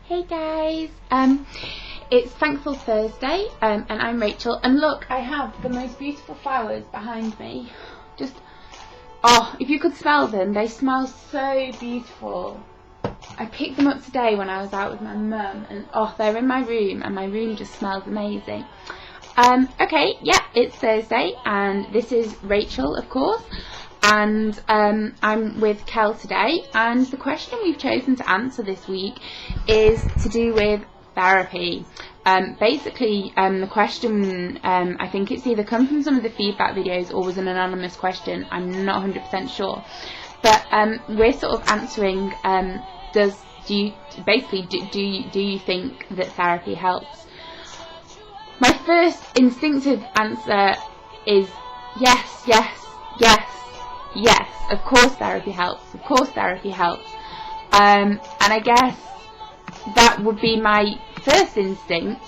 Hey guys, it's Thankful Thursday, and I'm Rachel, and look, I have the most beautiful flowers behind me. Just, if you could smell them, they smell so beautiful. I picked them up today when I was out with my mum, and they're in my room, and my room just smells amazing. It's Thursday, and this is Rachel, of course, and I'm with Kel today, and the question we've chosen to answer this week is to do with therapy. The question, I think it's either come from some of the feedback videos or was an anonymous question, I'm not 100% sure, but we're sort of answering, do you think that therapy helps? My first instinctive answer is yes, of course therapy helps, and I guess that would be my first instinct,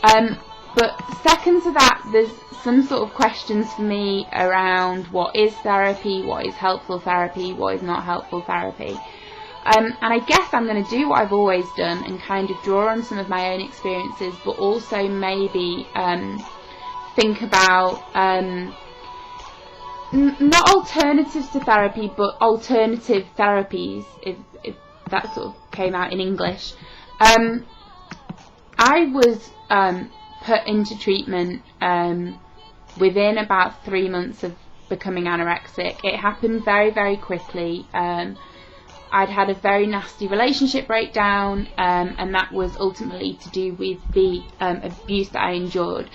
but second to that, there's some sort of questions for me around what is therapy, what is helpful therapy, what is not helpful therapy. And I guess I'm going to do what I've always done and kind of draw on some of my own experiences, but also maybe think about not alternatives to therapy, but alternative therapies, if that sort of came out in English. I was put into treatment within about 3 months of becoming anorexic. It happened very, very quickly. I'd had a very nasty relationship breakdown, and that was ultimately to do with the abuse that I endured.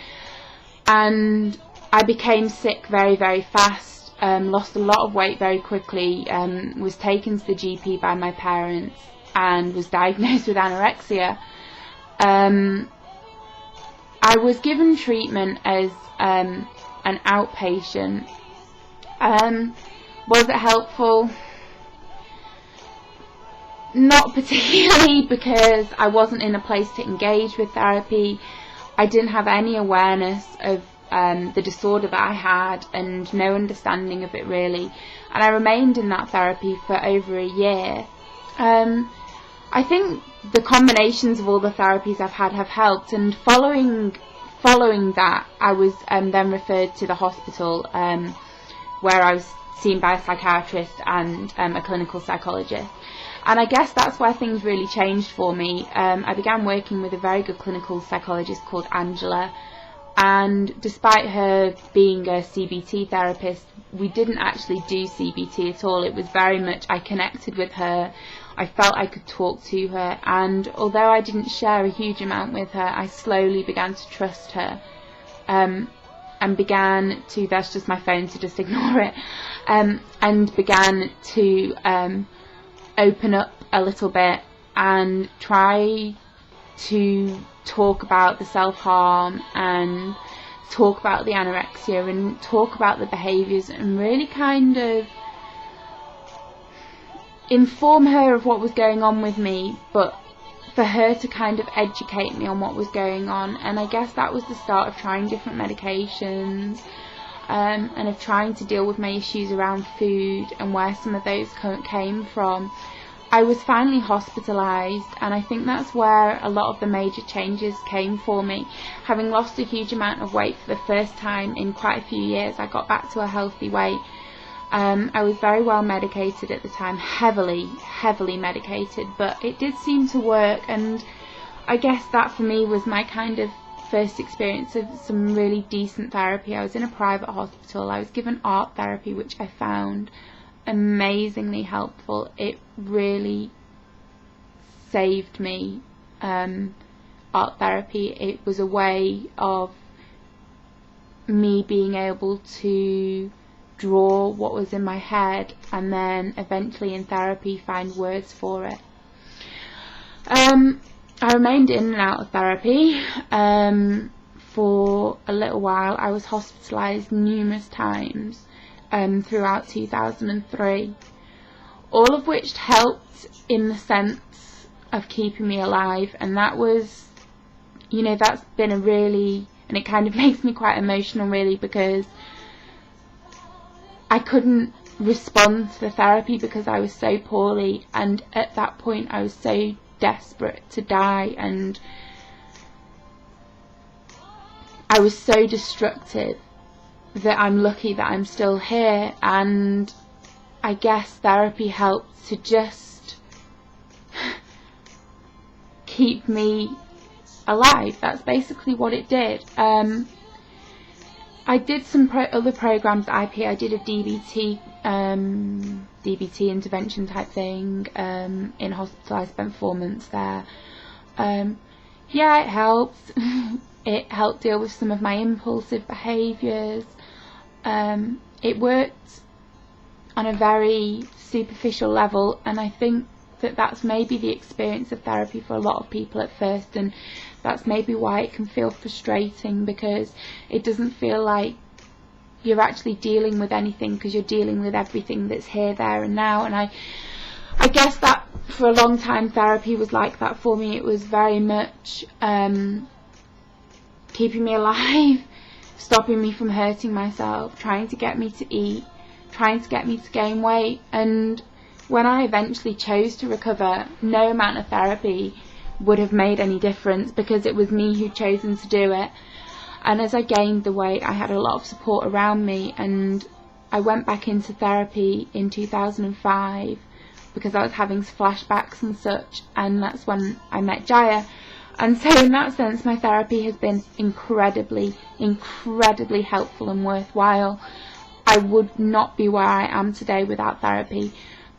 And I became sick very, very fast, lost a lot of weight very quickly, was taken to the GP by my parents and was diagnosed with anorexia. I was given treatment as an outpatient. Was it helpful? Not particularly, because I wasn't in a place to engage with therapy. I didn't have any awareness of the disorder that I had and no understanding of it really, and I remained in that therapy for over a year. I think the combinations of all the therapies I've had have helped, and following that I was then referred to the hospital, where I was seen by a psychiatrist and a clinical psychologist. And I guess that's where things really changed for me. I began working with a very good clinical psychologist called Angela, and despite her being a CBT therapist, we didn't actually do CBT at all. It was very much, I connected with her, I felt I could talk to her, and although I didn't share a huge amount with her, I slowly began to trust her, and began to, that's just my phone, so just ignore it, and began to open up a little bit and try to talk about the self-harm and talk about the anorexia and talk about the behaviours and really kind of inform her of what was going on with me, but for her to kind of educate me on what was going on. And I guess that was the start of trying different medications, and of trying to deal with my issues around food and where some of those came from. I was finally hospitalised, and I think that's where a lot of the major changes came for me. Having lost a huge amount of weight for the first time in quite a few years, I got back to a healthy weight. I was very well medicated at the time, heavily medicated, but it did seem to work, and I guess that for me was my kind of first experience of some really decent therapy. I was in a private hospital. I was given art therapy, which I found amazingly helpful. It really saved me. Art therapy, it was a way of me being able to draw what was in my head and then eventually in therapy find words for it. I remained in and out of therapy for a little while. I was hospitalised numerous times throughout 2003, all of which helped in the sense of keeping me alive, and that was, that's been a really, and it kind of makes me quite emotional really, because I couldn't respond to the therapy because I was so poorly, and at that point I was so desperate to die, and I was so destructive that I'm lucky that I'm still here. And I guess therapy helped to just keep me alive. That's basically what it did. I did some other programs at IP. I did a DBT intervention type thing in hospital. I spent 4 months there. Yeah, it helped. It helped deal with some of my impulsive behaviours. It worked on a very superficial level, and I think that that's maybe the experience of therapy for a lot of people at first, and that's maybe why it can feel frustrating, because it doesn't feel like you're actually dealing with anything, because you're dealing with everything that's here, there and now. And I guess that for a long time therapy was like that for me. It was very much keeping me alive, stopping me from hurting myself, trying to get me to eat, trying to get me to gain weight. And when I eventually chose to recover, no amount of therapy would have made any difference, because it was me who'd chosen to do it. And as I gained the weight, I had a lot of support around me, and I went back into therapy in 2005 because I was having flashbacks and such, and that's when I met Jaya. And so in that sense, my therapy has been incredibly helpful and worthwhile. I would not be where I am today without therapy.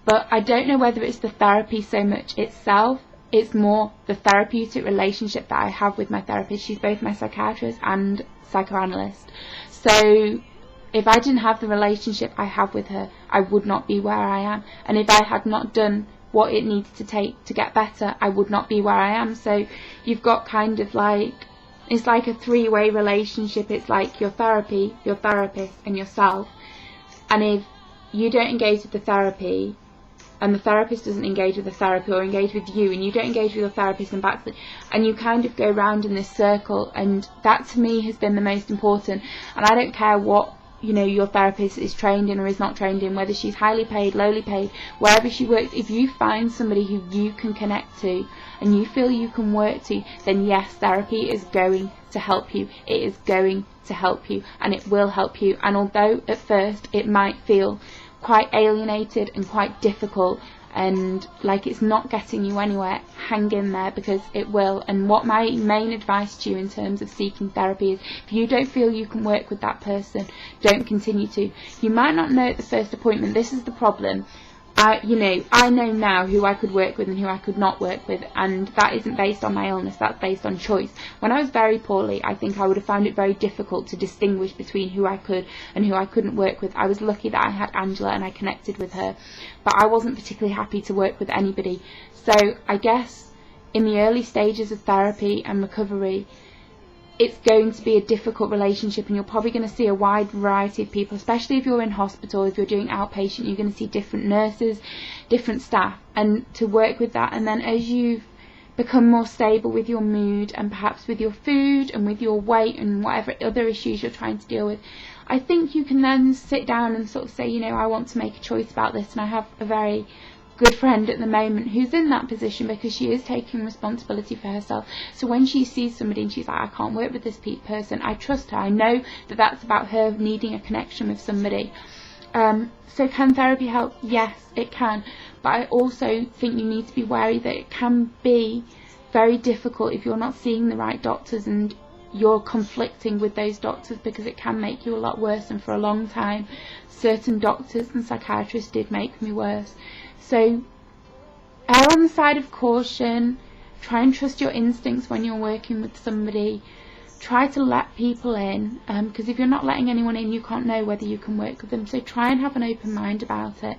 But I don't know whether it's the therapy so much itself. It's more the therapeutic relationship that I have with my therapist. She's both my psychiatrist and psychoanalyst. So if I didn't have the relationship I have with her, I would not be where I am. And if I had not done what it needed to take to get better, I would not be where I am. So you've got kind of like, it's like a three-way relationship. It's like your therapy, your therapist and yourself. And if you don't engage with the therapy, and the therapist doesn't engage with the therapy, or engage with you, and you don't engage with your therapist, and you kind of go round in this circle. And that to me has been the most important. And I don't care what, you know, your therapist is trained in or is not trained in, whether she's highly paid, lowly paid, wherever she works. If you find somebody who you can connect to and you feel you can work to, then yes, therapy is going to help you. It is going to help you, and it will help you. And although at first it might feel quite alienated and quite difficult and like it's not getting you anywhere, hang in there, because it will. And what my main advice to you in terms of seeking therapy is, if you don't feel you can work with that person, don't continue to. You might not know at the first appointment. This is the problem. I know now who I could work with and who I could not work with, and that isn't based on my illness, that's based on choice. When I was very poorly, I think I would have found it very difficult to distinguish between who I could and who I couldn't work with. I was lucky that I had Angela and I connected with her, but I wasn't particularly happy to work with anybody. So I guess in the early stages of therapy and recovery, it's going to be a difficult relationship, and you're probably going to see a wide variety of people, especially if you're in hospital. If you're doing outpatient, you're going to see different nurses, different staff, and to work with that. And then as you become more stable with your mood and perhaps with your food and with your weight and whatever other issues you're trying to deal with, I think you can then sit down and sort of say, you know, I want to make a choice about this. And I have a very good friend at the moment who's in that position, because she is taking responsibility for herself. So when she sees somebody and she's like, I can't work with this person, I trust her. I know that that's about her needing a connection with somebody. So can therapy help? Yes, it can. But I also think you need to be wary that it can be very difficult if you're not seeing the right doctors and you're conflicting with those doctors, because it can make you a lot worse. And for a long time, certain doctors and psychiatrists did make me worse. So err on the side of caution. Try and trust your instincts when you're working with somebody. Try to let people in, because if you're not letting anyone in, you can't know whether you can work with them. So try and have an open mind about it,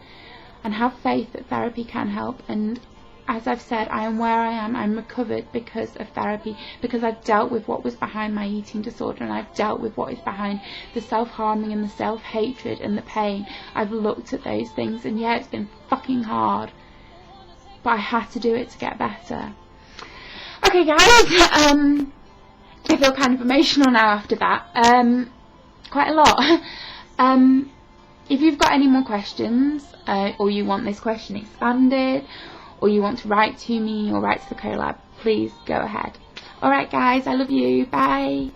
and have faith that therapy can help. And as I've said, I am where I am. I'm recovered because of therapy, because I've dealt with what was behind my eating disorder, and I've dealt with what is behind the self-harming and the self-hatred and the pain. I've looked at those things, and yeah, it's been fucking hard, but I had to do it to get better. Okay guys, I feel kind of emotional now after that, quite a lot. If you've got any more questions, or you want this question expanded, or you want to write to me or write to the collab, please go ahead. Alright guys, I love you. Bye.